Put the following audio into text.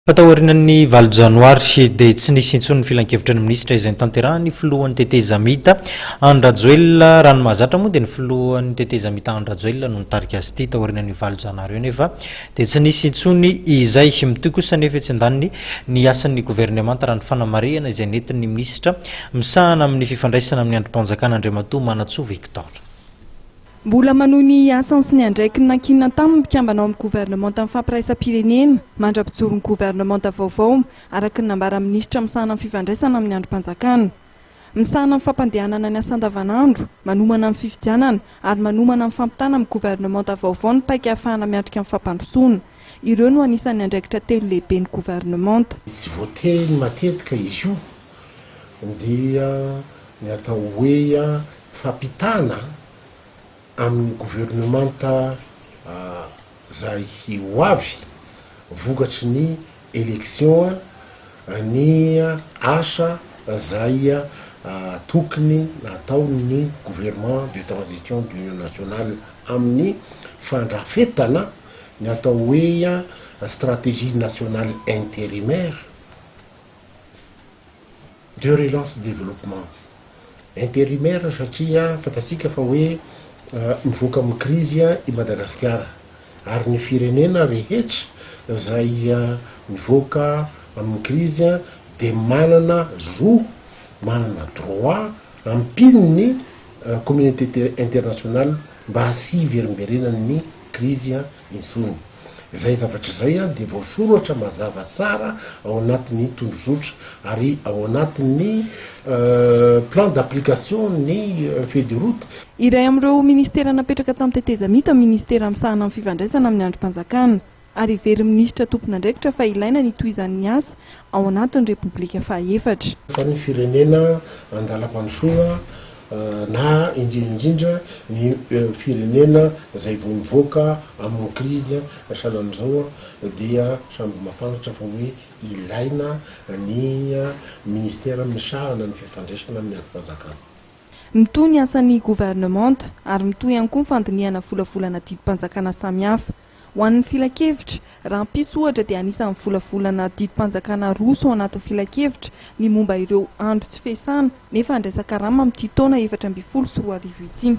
Patahorinan'ny valo janoary dia tsy nisy intsony filan-kevitra ny ministra izay tanterahany filohan'ny tetezamita Andrajoelina rano mahazatra moa dia ny filohan'ny tetezamita Andrajoelina no nitarika azy ity tahorinan'ny valo janoary io nefa dia tsy nisy intsony izay mitohy kosa nefa tsy andaniny ny asan'ny gouvernemanta raha ny fanamarihana izay nentin'ny ministra misahana amin'ny fifandraisana amin'ny androm-panjakana Andriamatoa Manatsoa Victor. Mbola manohy ny asany sy ny andraikiny nankinina taminy mpikambanao amin'ny gouvernemanta mifampiraisa-pirenena mandrapijoro ny gouvernemanta vaovao araka ny nambara ministra misahana amin'ny fifandraisana amin'ny androm-panjakana. Misahana amin'ny fampandehanana ny asa andavanandro, manomana amin'ny fifidianana ary manomana amin'ny fampitana amin'ny gouvernemanta vaovao ny paika ahafahana miatrika amin'ny fampandrosoana. Ireo no anisan'ny andraikitra telo lehibe ny gouvernemanta. Tsy voateny matetika izy io dia ny atao hoe fampitana amin'ny gouvernemanta zay ho avy vokatry ny élection ny asa zay tokony nataon'ny gouvernement de transition d'union nationale amin'ny fandrafetana ny atao hoe stratégie nationale intérimaire de relance de développement intérimaire satria fantasika fa hoe mivoaka amin'ny crise i Madagasikara ary ny firenena rehetra zay mivoaka amin'ny crise de manana manana droit ampininy communauté internationale mba hasiverimberenan'ny crise intsony. Zay zavatra zay dia voasoratra mazava tsara ao anatin'ny tondrozotra ary ao anatin'ny plan d'application ny feuille de route. Iray amin'ireo ministera napetraka tamin'ny tetezamita ministera misahana amin'ny fifandraisana amin'ny androm-panjakana ary very ministra tompon'andraikitra fa ilaina ny tohizan'ny asa ao anatin'ny repoblika faha-efatra. Fa ny firenena andalam-pandrosoana na indrindra ny firenena zay vao mivoaka amin'ny crise sahalan'izao dia samby mafantatra fa hoe ilaina ny ministera misahana ny fifandraisana amin'ny androm-panjakana. Mitohy ny asan'ny gouvernemanta ary mitohy ihany koa ny fandinihana volavolana didim-panjakana samihafa. Ho an'ny filan-kevitra raha hampisy ohatra dia anisan'ny volavolana didim-panjakana roso ao anatin'ny filan-kevitra ny momba ireo andro tsy fiasana nefa andraisaka rama amin'ity taona 2024 ity.